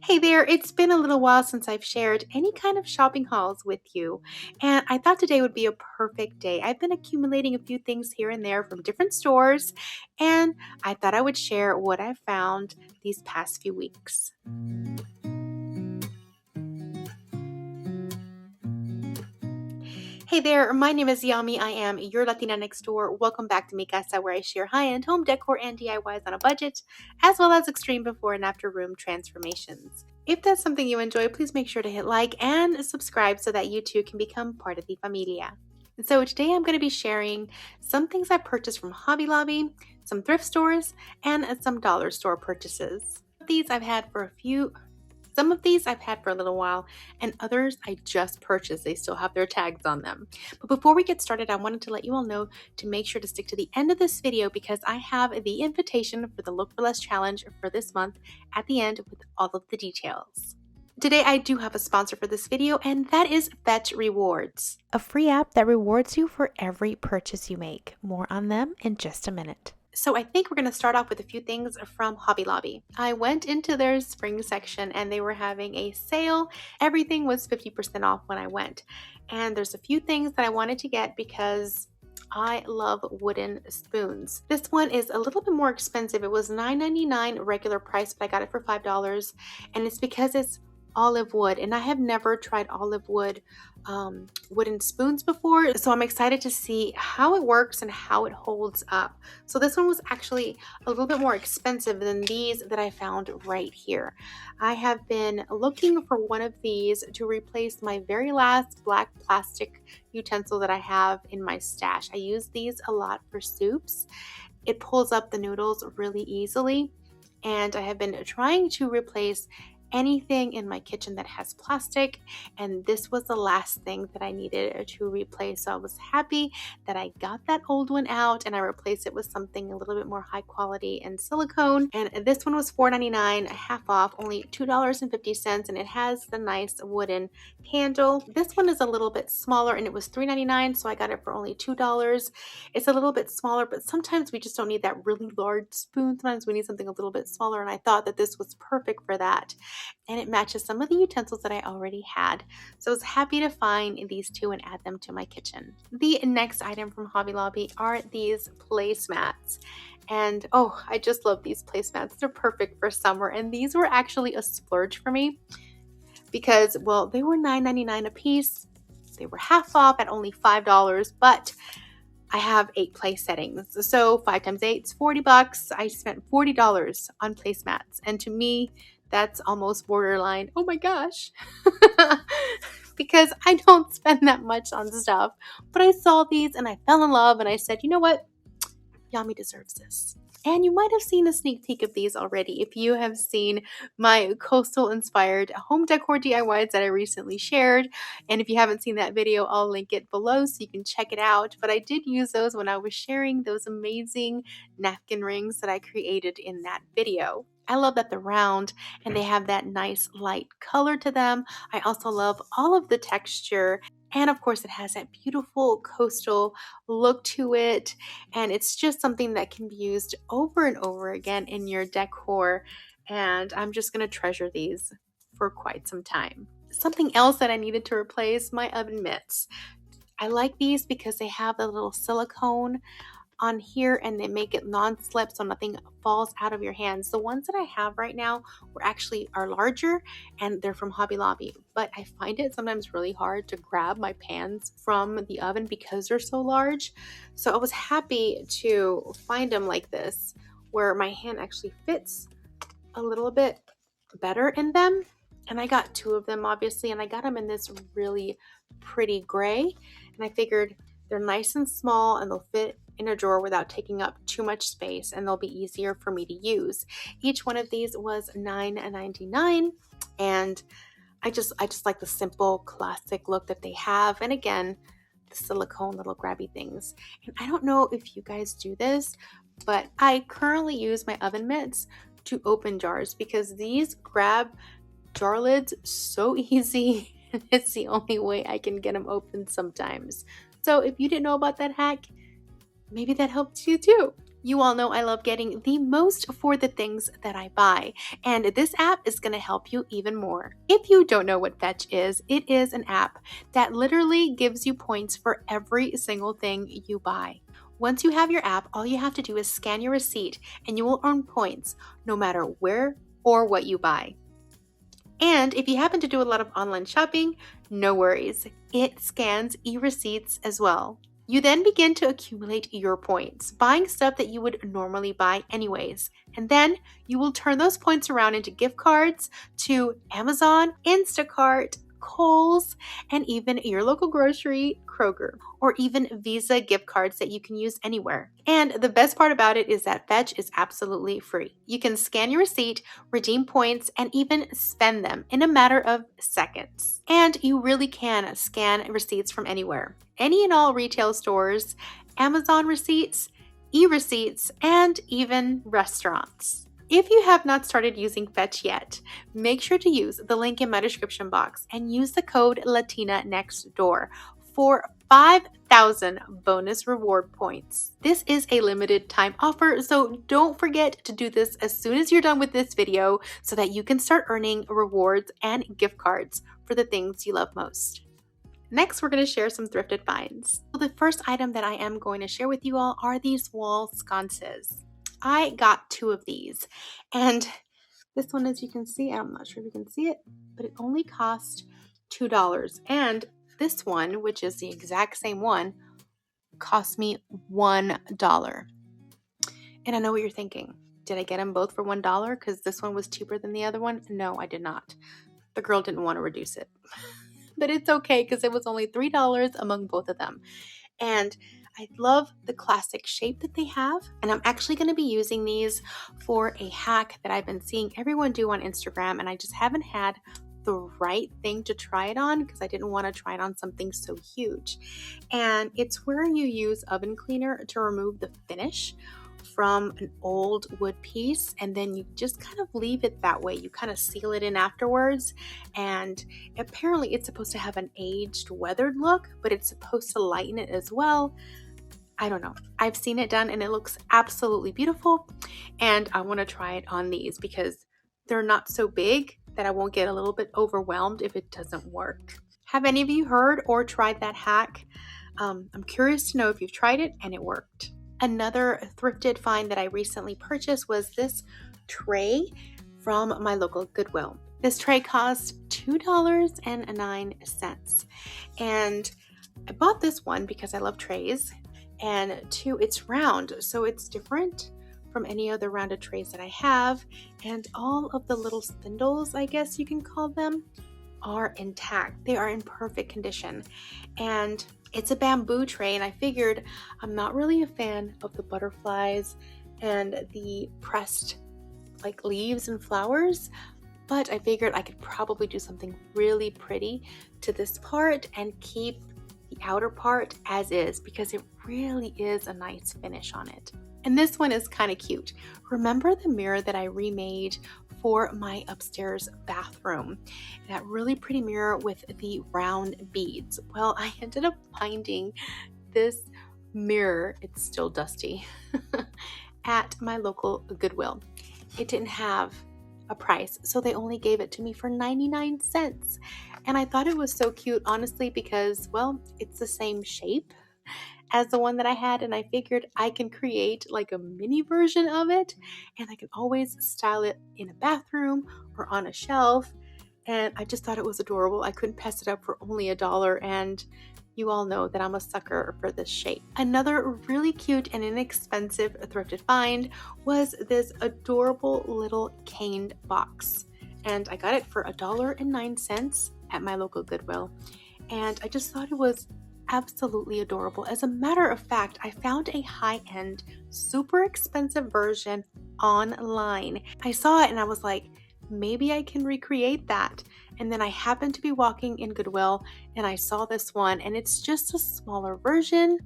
Hey there, it's been a little while since I've shared any kind of shopping hauls with you, and I thought today would be a perfect day. I've been accumulating a few things here and there from different stores, and I thought I would share what I found these past few weeks. Hey there, my name is Yami. I am your Latina next door. Welcome back to Mi Casa, where I share high-end home decor and DIYs on a budget, as well as extreme before and after room transformations. If that's something you enjoy, please make sure to hit like and subscribe so that you too can become part of the Familia. So today I'm going to be sharing some things I purchased from Hobby Lobby, some thrift stores, and some dollar store purchases. Some of these I've had for a little while, and others I just purchased. They still have their tags on them. But before we get started, I wanted to let you all know to make sure to stick to the end of this video because I have the invitation for the Look for Less challenge for this month at the end with all of the details. Today I do have a sponsor for this video, and that is Fetch Rewards, a free app that rewards you for every purchase you make. More on them in just a minute. So I think we're going to start off with a few things from Hobby Lobby. I went into their spring section and they were having a sale. Everything was 50% off when I went. And there's a few things that I wanted to get because I love wooden spoons. This one is a little bit more expensive. It was $9.99 regular price, but I got it for $5. And it's because it's olive wood, and I have never tried olive wood wooden spoons before, so I'm excited to see how it works and how it holds up. So this one was actually a little bit more expensive than these that I found right here. I have been looking for one of these to replace my very last black plastic utensil that I have in my stash. I use these a lot for soups. It pulls up the noodles really easily, and I have been trying to replace anything in my kitchen that has plastic, and this was the last thing that I needed to replace. So I was happy that I got that old one out and I replaced it with something a little bit more high quality and silicone. And this one was $4.99, half off, only $2.50, and it has the nice wooden handle. This one is a little bit smaller and it was $3.99, so I got it for only $2. It's a little bit smaller, but sometimes we just don't need that really large spoon. Sometimes we need something a little bit smaller, and I thought that this was perfect for that. And it matches some of the utensils that I already had. So I was happy to find these two and add them to my kitchen. The next item from Hobby Lobby are these placemats. And oh, I just love these placemats. They're perfect for summer. And these were actually a splurge for me because, well, they were $9.99 a piece. They were half off at only $5, but I have 8 place settings. So 5 times 8 is $40. I spent $40 on placemats. And to me, that's almost borderline, oh my gosh, because I don't spend that much on stuff. But I saw these and I fell in love and I said, you know what? Yami deserves this. And you might have seen a sneak peek of these already if you have seen my coastal inspired home decor DIYs that I recently shared. And if you haven't seen that video, I'll link it below so you can check it out. But I did use those when I was sharing those amazing napkin rings that I created in that video. I love that they're round and they have that nice light color to them. I also love all of the texture. And of course, it has that beautiful coastal look to it. And it's just something that can be used over and over again in your decor. And I'm just going to treasure these for quite some time. Something else that I needed to replace, my oven mitts. I like these because they have a little silicone on here and they make it non-slip so nothing falls out of your hands. The ones that I have right now are larger and they're from Hobby Lobby, but I find it sometimes really hard to grab my pans from the oven because they're so large. So I was happy to find them like this where my hand actually fits a little bit better in them. And I got 2 of them obviously, and I got them in this really pretty gray, and I figured they're nice and small and they'll fit in a drawer without taking up too much space, and they'll be easier for me to use. Each one of these was $9.99, and I just like the simple classic look that they have. And again, the silicone little grabby things. And I don't know if you guys do this, but I currently use my oven mitts to open jars because these grab jar lids so easy. It's the only way I can get them open sometimes. So if you didn't know about that hack, maybe that helped you too. You all know I love getting the most for the things that I buy, and this app is going to help you even more. If you don't know what Fetch is, it is an app that literally gives you points for every single thing you buy. Once you have your app, all you have to do is scan your receipt and you will earn points no matter where or what you buy. And if you happen to do a lot of online shopping, no worries. It scans e-receipts as well. You then begin to accumulate your points, buying stuff that you would normally buy anyways. And then you will turn those points around into gift cards to Amazon, Instacart, Kohl's, and even your local grocery, Kroger, or even Visa gift cards that you can use anywhere. And the best part about it is that Fetch is absolutely free. You can scan your receipt, redeem points, and even spend them in a matter of seconds. And you really can scan receipts from anywhere. Any and all retail stores, Amazon receipts, e-receipts, and even restaurants. If you have not started using Fetch yet, make sure to use the link in my description box and use the code Latina next door for 5,000 bonus reward points. This is a limited time offer, so don't forget to do this as soon as you're done with this video so that you can start earning rewards and gift cards for the things you love most. Next, we're going to share some thrifted finds. So the first item that I am going to share with you all are these wall sconces. I got 2 of these, and this one, as you can see, I'm not sure if you can see it, but it only cost $2. And this one, which is the exact same one, cost me $1. And I know what you're thinking. Did I get them both for $1 because this one was cheaper than the other one? No, I did not. The girl didn't want to reduce it. But it's okay because it was only $3 among both of them. And I love the classic shape that they have, and I'm actually going to be using these for a hack that I've been seeing everyone do on Instagram, and I just haven't had the right thing to try it on because I didn't want to try it on something so huge. And it's where you use oven cleaner to remove the finish from an old wood piece, and then you just kind of leave it that way. You kind of seal it in afterwards, and apparently it's supposed to have an aged, weathered look, but it's supposed to lighten it as well. I don't know. I've seen it done and it looks absolutely beautiful, and I want to try it on these because they're not so big that I won't get a little bit overwhelmed if it doesn't work. Have any of you heard or tried that hack? I'm curious to know if you've tried it and it worked. Another thrifted find that I recently purchased was this tray from my local Goodwill. This tray cost $2.09, and I bought this one because I love trays, and 2, it's round, so it's different from any other rounded trays that I have, and all of the little spindles, I guess you can call them, are intact. They are in perfect condition, and it's a bamboo tray, and I figured I'm not really a fan of the butterflies and the pressed like leaves and flowers, but I figured I could probably do something really pretty to this part and keep the outer part as is because it really is a nice finish on it. And this one is kind of cute. Remember the mirror that I remade for my upstairs bathroom? That really pretty mirror with the round beads. Well, I ended up finding this mirror, it's still dusty, at my local Goodwill. It didn't have a price, so they only gave it to me for 99 cents. And I thought it was so cute, honestly, because, well, it's the same shape as the one that I had, and I figured I can create like a mini version of it, and I can always style it in a bathroom or on a shelf, and I just thought it was adorable. I couldn't pass it up for only $1, and you all know that I'm a sucker for this shape. Another really cute and inexpensive thrifted find was this adorable little caned box, and I got it for $1.09 at my local Goodwill, and I just thought it was absolutely adorable. As a matter of fact, I found a high-end, super expensive version online. I saw it and I was like, maybe I can recreate that. And then I happened to be walking in Goodwill and I saw this one, and it's just a smaller version.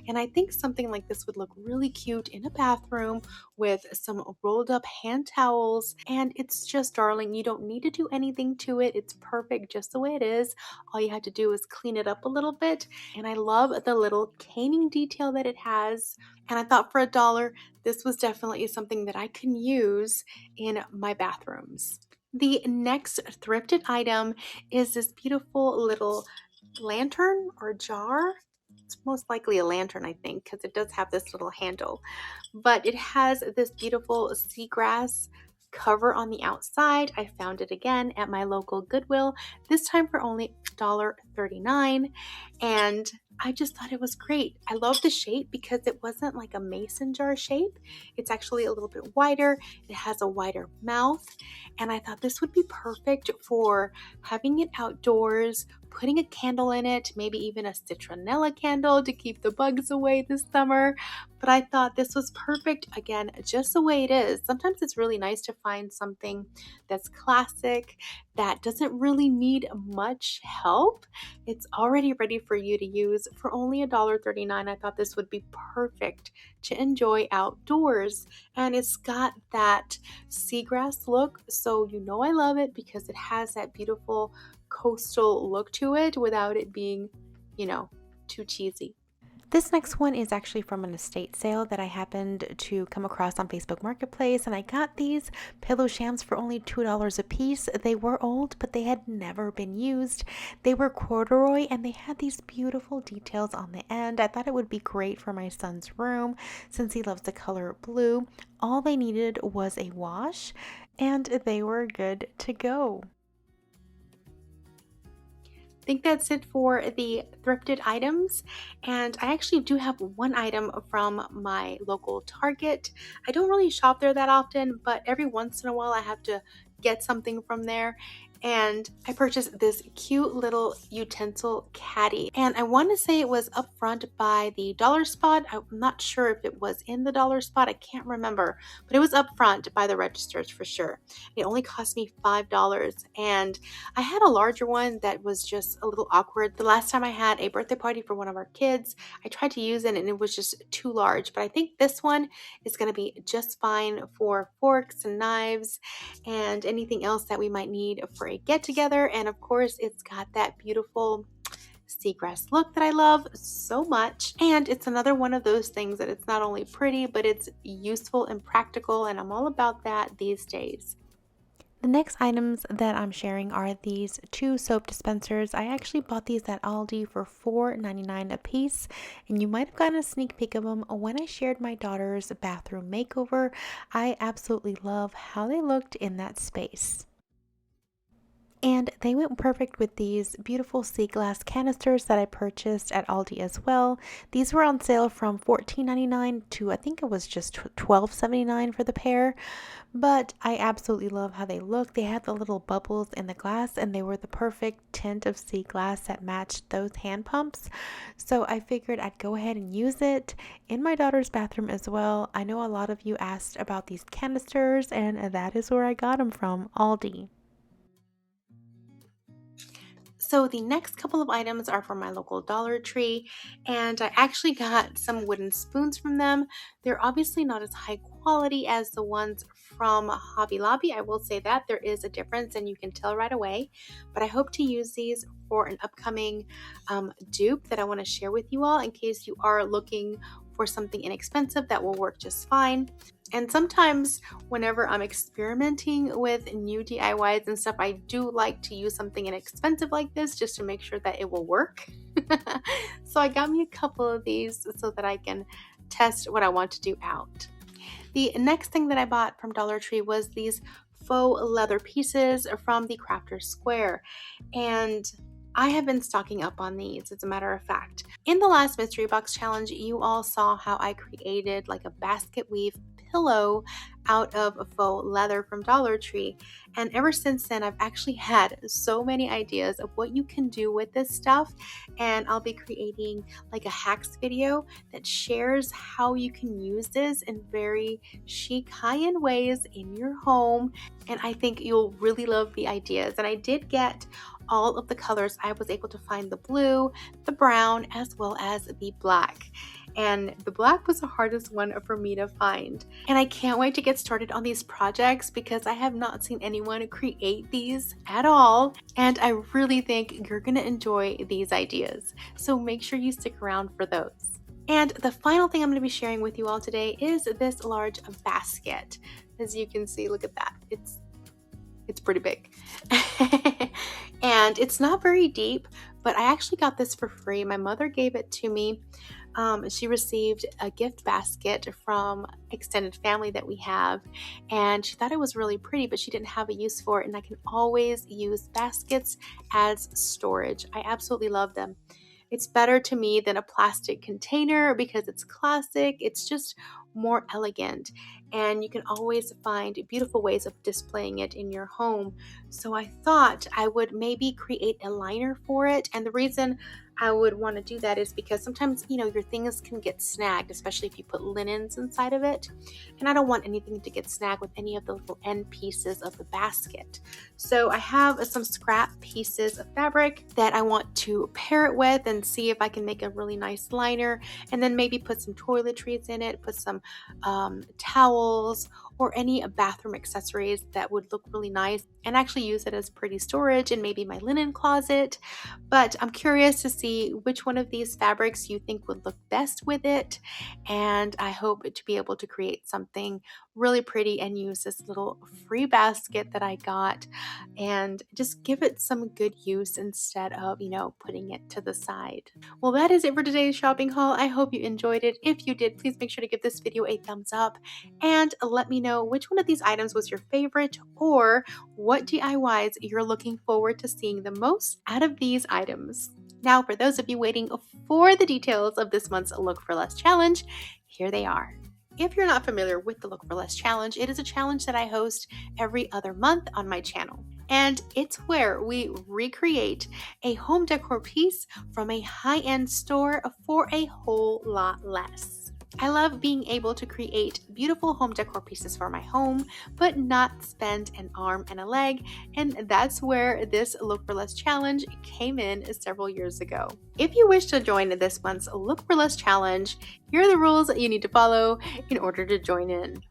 And I think something like this would look really cute in a bathroom with some rolled up hand towels. And it's just darling. You don't need to do anything to it. It's perfect just the way it is. All you have to do is clean it up a little bit. And I love the little caning detail that it has. And I thought for $1, this was definitely something that I can use in my bathrooms. The next thrifted item is this beautiful little lantern or jar. It's most likely a lantern, I think, because it does have this little handle. But it has this beautiful seagrass cover on the outside. I found it again at my local Goodwill, this time for only $1.39. And I just thought it was great. I love the shape because it wasn't like a mason jar shape. It's actually a little bit wider. It has a wider mouth. And I thought this would be perfect for having it outdoors, putting a candle in it, maybe even a citronella candle to keep the bugs away this summer. But I thought this was perfect, again, just the way it is. Sometimes it's really nice to find something that's classic, that doesn't really need much help. It's already ready for you to use for only $1.39. I thought this would be perfect to enjoy outdoors. And it's got that seagrass look, so you know I love it because it has that beautiful coastal look to it without it being, too cheesy. This next one is actually from an estate sale that I happened to come across on Facebook Marketplace, and I got these pillow shams for only $2 a piece. They were old, but they had never been used. They were corduroy, and they had these beautiful details on the end. I thought it would be great for my son's room since he loves the color blue. All they needed was a wash, and they were good to go. I think that's it for the thrifted items, and I actually do have one item from my local Target. I don't really shop there that often, but every once in a while I have to get something from there, and I purchased this cute little utensil caddy, and I want to say it was up front by the dollar spot. I'm not sure if it was in the dollar spot, I can't remember, but it was up front by the registers for sure. It only cost me $5, and I had a larger one that was just a little awkward. The last time I had a birthday party for one of our kids, I tried to use it and it was just too large, but I think this one is going to be just fine for forks and knives and anything else that we might need for a get-together. And of course, it's got that beautiful seagrass look that I love so much. And it's another one of those things that it's not only pretty, but it's useful and practical, and I'm all about that these days. The next items that I'm sharing are these 2 soap dispensers. I actually bought these at Aldi for $4.99 a piece, and you might have gotten a sneak peek of them when I shared my daughter's bathroom makeover. I absolutely love how they looked in that space. And they went perfect with these beautiful sea glass canisters that I purchased at Aldi as well. These were on sale from $14.99 to I think it was just $12.79 for the pair. But I absolutely love how they look. They had the little bubbles in the glass, and they were the perfect tint of sea glass that matched those hand pumps. So I figured I'd go ahead and use it in my daughter's bathroom as well. I know a lot of you asked about these canisters, and that is where I got them from, Aldi. So the next couple of items are from my local Dollar Tree, and I actually got some wooden spoons from them. They're obviously not as high quality as the ones from Hobby Lobby. I will say that there is a difference and you can tell right away, but I hope to use these for an upcoming dupe that I want to share with you all in case you are looking for something inexpensive that will work just fine. And sometimes whenever I'm experimenting with new DIYs and stuff, I do like to use something inexpensive like this just to make sure that it will work. So I got me a couple of these so that I can test what I want to do out. The next thing that I bought from Dollar Tree was these faux leather pieces from the Crafter Square. And I have been stocking up on these, as a matter of fact. In the last mystery box challenge, you all saw how I created like a basket weave pillow out of a faux leather from Dollar Tree. And ever since then, I've actually had so many ideas of what you can do with this stuff. And I'll be creating like a hacks video that shares how you can use this in very chic, high-end ways in your home. And I think you'll really love the ideas. And I did get all of the colors. I was able to find the blue, the brown, as well as the black. And the black was the hardest one for me to find. And I can't wait to get started on these projects because I have not seen anyone create these at all. And I really think you're gonna enjoy these ideas. So make sure you stick around for those. And the final thing I'm gonna be sharing with you all today is this large basket. As you can see, look at that. It's pretty big. And it's not very deep, but I actually got this for free. My mother gave it to me. She received a gift basket from extended family that we have, and she thought it was really pretty, but she didn't have a use for it, and I can always use baskets as storage. I absolutely love them. It's better to me than a plastic container because it's classic. It's just more elegant, and you can always find beautiful ways of displaying it in your home. So I thought I would maybe create a liner for it, and the reason I would want to do that is because sometimes, your things can get snagged, especially if you put linens inside of it. And I don't want anything to get snagged with any of the little end pieces of the basket. So I have some scrap pieces of fabric that I want to pair it with and see if I can make a really nice liner, and then maybe put some toiletries in it, put some towels or any bathroom accessories that would look really nice, and actually use it as pretty storage in maybe my linen closet. But I'm curious to see which one of these fabrics you think would look best with it, and I hope to be able to create something really pretty and use this little free basket that I got and just give it some good use instead of, putting it to the side. Well, that is it for today's shopping haul. I hope you enjoyed it. If you did, please make sure to give this video a thumbs up and let me know which one of these items was your favorite, or what DIYs you're looking forward to seeing the most out of these items. Now, for those of you waiting for the details of this month's Look for Less challenge, here they are. If you're not familiar with the Look for Less challenge, it is a challenge that I host every other month on my channel. And it's where we recreate a home decor piece from a high-end store for a whole lot less. I love being able to create beautiful home decor pieces for my home, but not spend an arm and a leg, and that's where this Look for Less challenge came in several years ago. If you wish to join this month's Look for Less challenge, here are the rules you need to follow in order to join in.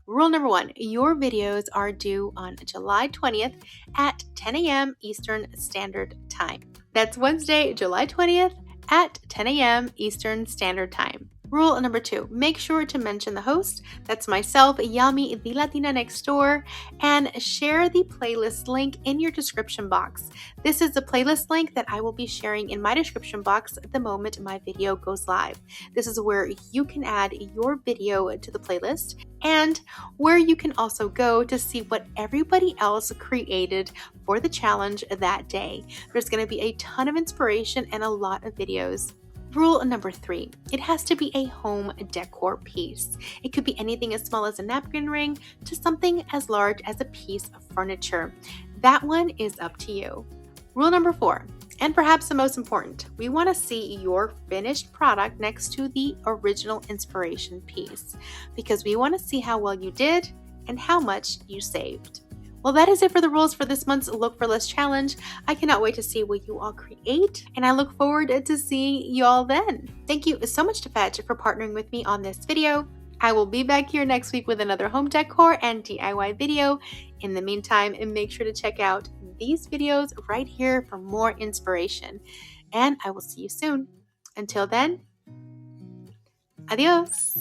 Rule number 1, your videos are due on July 20th at 10 a.m. Eastern Standard Time. That's Wednesday, July 20th at 10 a.m. Eastern Standard Time. Rule number 2, make sure to mention the host, that's myself, Yami, the Latina next door, and share the playlist link in your description box. This is the playlist link that I will be sharing in my description box the moment my video goes live. This is where you can add your video to the playlist, and where you can also go to see what everybody else created for the challenge that day. There's going to be a ton of inspiration and a lot of videos. Rule number 3, it has to be a home decor piece. It could be anything as small as a napkin ring to something as large as a piece of furniture. That one is up to you. Rule number 4, and perhaps the most important, we want to see your finished product next to the original inspiration piece because we want to see how well you did and how much you saved. Well, that is it for the rules for this month's Look for Less challenge. I cannot wait to see what you all create, and I look forward to seeing you all then. Thank you so much to Fetch for partnering with me on this video. I will be back here next week with another home decor and DIY video. In the meantime, make sure to check out these videos right here for more inspiration. And I will see you soon. Until then, adios.